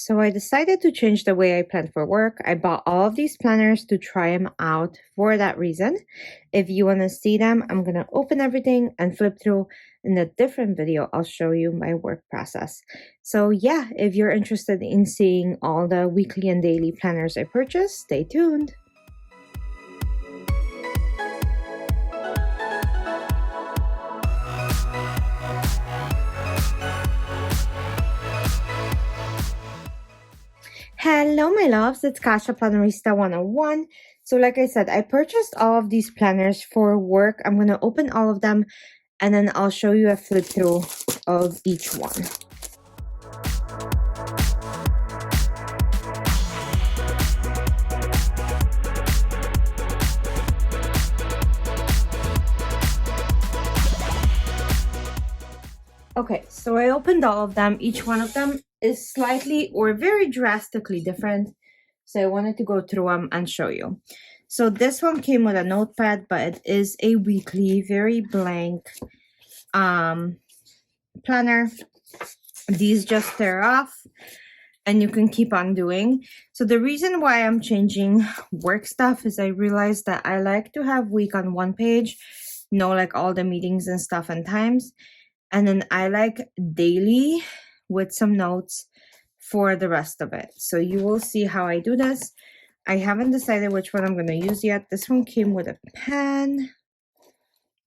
So I decided to change the way I plan for work. I bought all of these planners to try them out for that reason. If you want to see them, I'm going to open everything and flip through. In a different video, I'll show you my work process. So yeah, if you're interested in seeing all the weekly and daily planners I purchased, stay tuned. Hello, my loves. It's Kasha Plannerista 101. So like I said, I purchased all of these planners for work. I'm going to open all of them and then I'll show you a flip through of each one. Okay, so I opened all of them. Each one of them is slightly or very drastically different. So I wanted to go through them and show you. So this one came with a notepad, but it is a weekly, very blank planner. These just tear off and you can keep on doing. So the reason why I'm changing work stuff is I realized that I like to have week on one page, know like all the meetings and stuff and times. And then I like daily with some notes for the rest of it. So you will see how I do this. I haven't decided which one I'm going to use yet. This one came with a pen.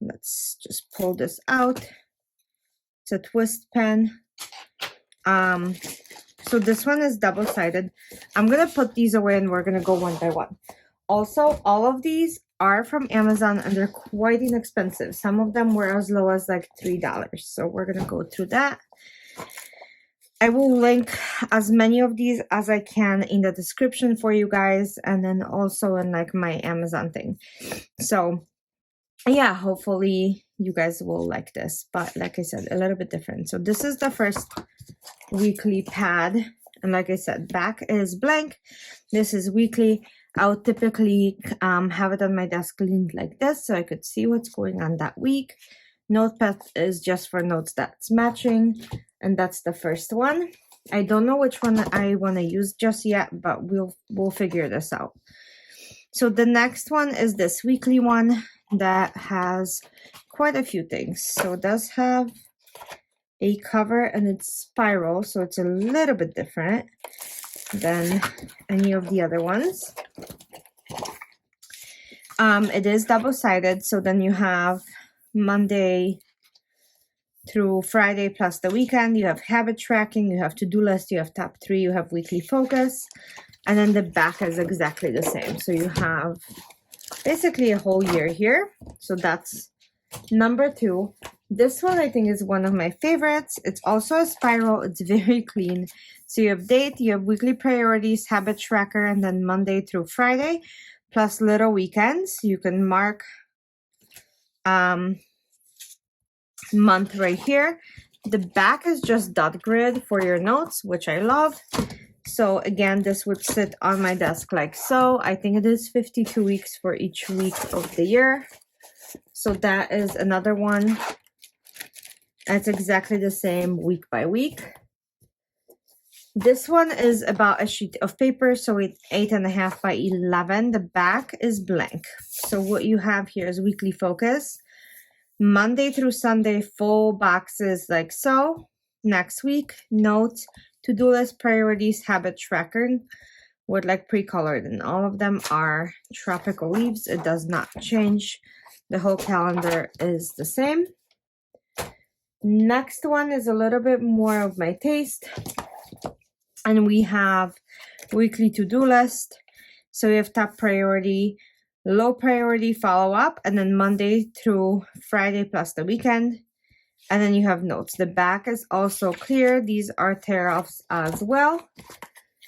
Let's just pull this out. It's a twist pen. So this one is double-sided. I'm going to put these away and we're going to go one by one. Also, all of these are from Amazon and they're quite inexpensive. Some of them were as low as like $3. So we're going to go through that. I will link as many of these as I can in the description for you guys, and then also in like my Amazon thing. So yeah, hopefully you guys will like this, but like I said, a little bit different. So this is the first weekly pad, and like I said, back is blank. This is weekly. I'll typically have it on my desk leaned like this so I could see what's going on that week. Notepad is just for notes that's matching, and that's the first one. I don't know which one I want to use just yet, but we'll figure this out. So the next one is this weekly one that has quite a few things. So it does have a cover and it's spiral, so it's a little bit different than any of the other ones. It is double-sided, so then you have Monday through Friday plus the weekend. You have habit tracking, you have to-do list, you have top 3, you have weekly focus, and then the back is exactly the same. So you have basically a whole year here. So that's number 2. This one I think is one of my favorites. It's also a spiral. It's very clean. So you have date, you have weekly priorities, habit tracker, and then Monday through Friday, plus little weekends. You can mark month right here. The back is just dot grid for your notes, which I love. So again, this would sit on my desk like so. I think it is 52 weeks for each week of the year. So that is another one. It's exactly the same week by week. This one is about a sheet of paper, so it's 8.5 by 11. The back is blank. So what you have here is weekly focus. Monday through Sunday, full boxes like so. Next week, notes, to-do list, priorities, habit tracking with like pre-colored, and all of them are tropical leaves. It does not change. The whole calendar is the same. Next one is a little bit more of my taste, and we have weekly to-do list. So we have top priority, low priority, follow-up, and then Monday through Friday plus the weekend. And then you have notes. The back is also clear. These are tear-offs as well.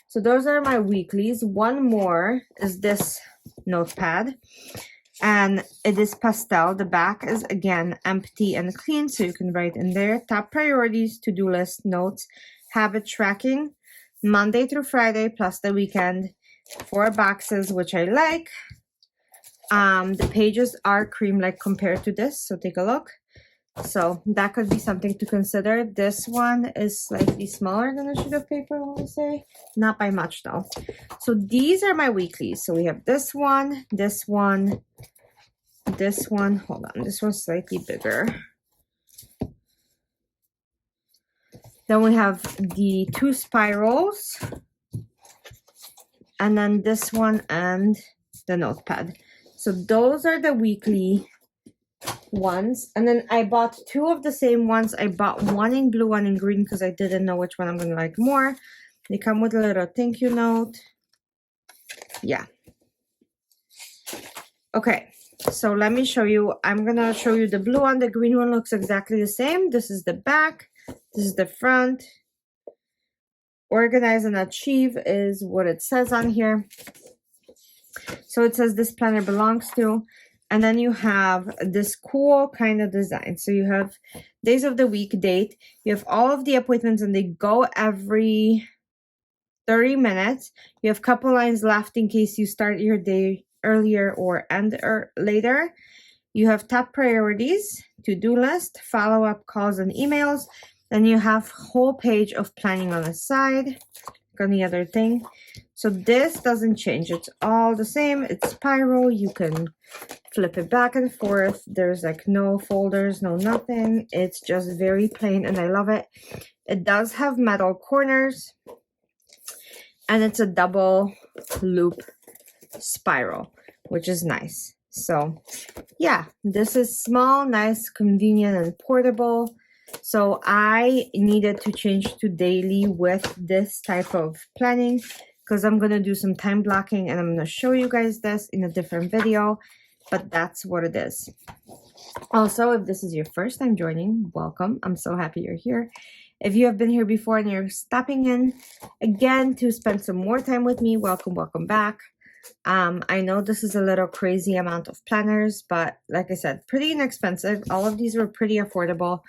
So those are my weeklies. One more is this notepad, and it is pastel. The back is again empty and clean, so you can write in there top priorities, to-do list, notes, habit tracking, Monday through Friday plus the weekend. 4 boxes, which I like. The pages are cream like compared to this, so take a look. So that could be something to consider. This one is slightly smaller than a sheet of paper, I want to say. Not by much though. So these are my weeklies. So we have this one, this one, this one. Hold on, this one's slightly bigger. Then we have the 2 spirals. And then this one and the Notepad. So those are the weekly ones. And then I bought 2 of the same ones. I bought one in blue, one in green because I didn't know which one I'm going to like more. They come with a little thank you note. Yeah. Okay. So let me show you. I'm going to show you the blue one. The green one looks exactly the same. This is the back. This is the front. Organize and achieve is what it says on here. So it says this planner belongs to. And then you have this cool kind of design. So you have days of the week, date. You have all of the appointments and they go every 30 minutes. You have a couple lines left in case you start your day earlier or end later. You have top priorities, to-do list, follow-up calls and emails. Then you have whole page of planning on the side. Any other thing. So this doesn't change. It's all the same. It's spiral. You can flip it back and forth. There's like no folders, no nothing. It's just very plain and I love it. It does have metal corners and it's a double loop spiral, which is nice. So yeah, this is small, nice, convenient, and portable. So I needed to change to daily with this type of planning because I'm going to do some time blocking and I'm going to show you guys this in a different video, but that's what it is. Also, if this is your first time joining, welcome. I'm so happy you're here. If you have been here before and you're stopping in again to spend some more time with me, welcome, welcome back. I know this is a little crazy amount of planners, but like I said, pretty inexpensive. All of these were pretty affordable.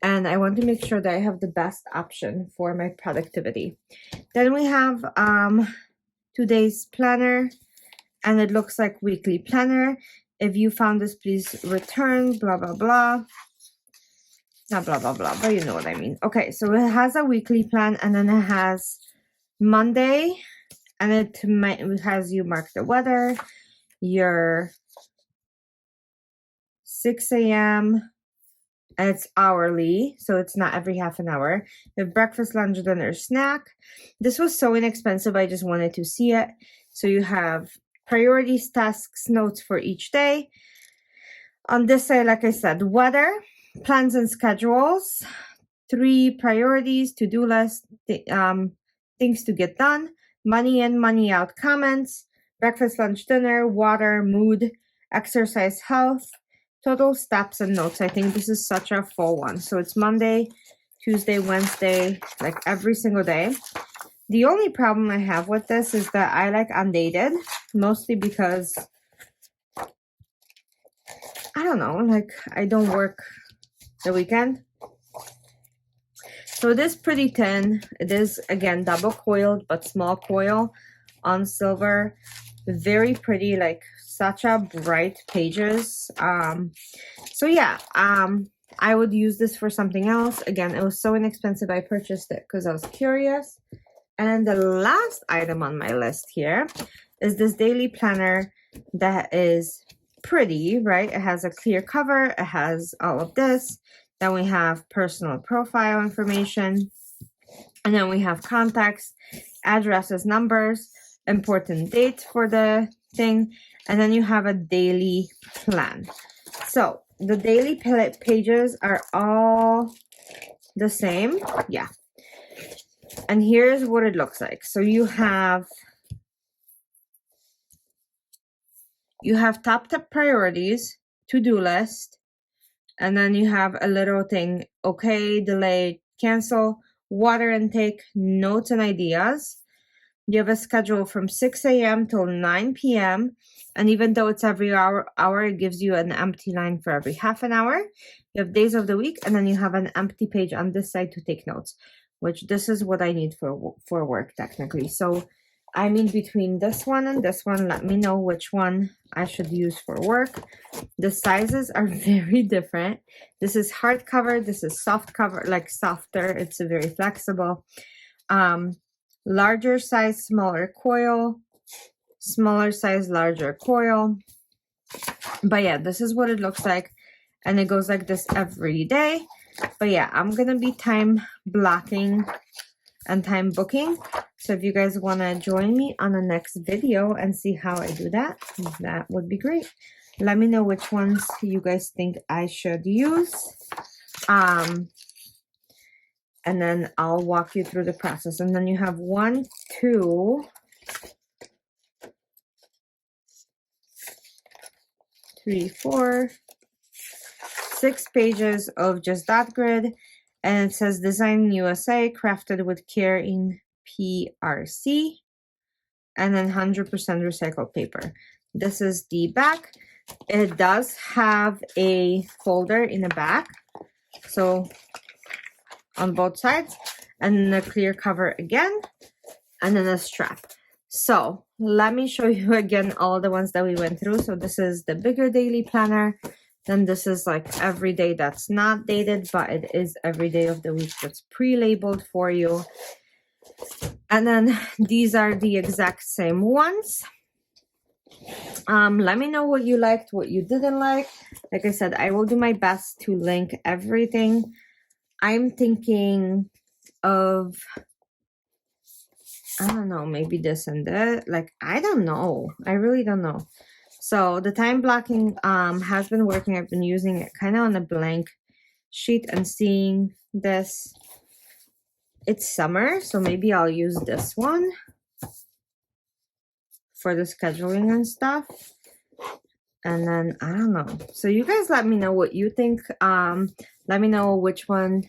And I want to make sure that I have the best option for my productivity. Then we have today's planner, and it looks like weekly planner. If you found this, please return, blah, blah, blah. Not blah, blah, blah, but you know what I mean. Okay, so it has a weekly plan, and then it has Monday, and it has you mark the weather, your 6 a.m., and it's hourly, so it's not every half an hour. You have breakfast, lunch, dinner, snack. This was so inexpensive, I just wanted to see it. So you have priorities, tasks, notes for each day. On this side, like I said, weather, plans and schedules, 3 priorities, to-do list, things to get done, money in, money out comments, breakfast, lunch, dinner, water, mood, exercise, health, total steps and notes. I think this is such a full one. So it's Monday, Tuesday, Wednesday, like every single day. The only problem I have with this is that I like Undated, mostly because, I don't know, like I don't work the weekend. So it is pretty thin. It is, again, double coiled, but small coil on silver. Very pretty, like such a bright pages. So yeah, I would use this for something else. Again, it was so inexpensive. I purchased it because I was curious. And the last item on my list here is this daily planner that is pretty, right? It has a clear cover. It has all of this. Then we have personal profile information. And then we have contacts, addresses, numbers, important dates for the thing. And then you have a daily plan. So the daily pages are all the same. Yeah. And here's what it looks like. So you have top priorities, to-do list, and then you have a little thing, okay, delay, cancel, water intake, notes and ideas. You have a schedule from 6 a.m. till 9 p.m. And even though it's every hour, it gives you an empty line for every half an hour. You have days of the week, and then you have an empty page on this side to take notes, which this is what I need for work technically. So I mean, between this one and this one, let me know which one I should use for work. The sizes are very different. This is hardcover. This is soft cover, like softer. It's very flexible. Larger size, smaller coil. Smaller size, larger coil. But yeah, this is what it looks like. And it goes like this every day. But yeah, I'm going to be time blocking and time booking. So if you guys want to join me on the next video and see how I do that, that would be great. Let me know which ones you guys think I should use. And then I'll walk you through the process. And then you have 1, 2, 3, 4, 6 pages of just dot grid. And it says Design USA, crafted with care in PRC. And then 100% recycled paper. This is the back. It does have a folder in the back. So on both sides. And then a clear cover again. And then a strap. So let me show you again all the ones that we went through. So this is the bigger daily planner. Then this is like every day that's not dated, but it is every day of the week that's pre-labeled for you. And then these are the exact same ones. Let me know what you liked, what you didn't like. Like I said, I will do my best to link everything. I'm thinking of, I don't know, maybe this and that. Like, I don't know. I really don't know. So the time blocking has been working. I've been using it kind of on a blank sheet and seeing this. It's summer, so maybe I'll use this one for the scheduling and stuff. And then, I don't know. So you guys let me know what you think. Let me know which one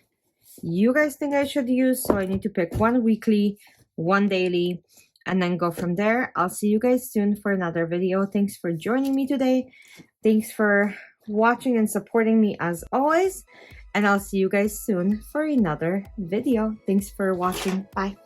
you guys think I should use. So I need to pick one weekly, one daily, and then go from there. I'll see you guys soon for another video. Thanks for joining me today. Thanks for watching and supporting me as always. And I'll see you guys soon for another video. Thanks for watching. Bye.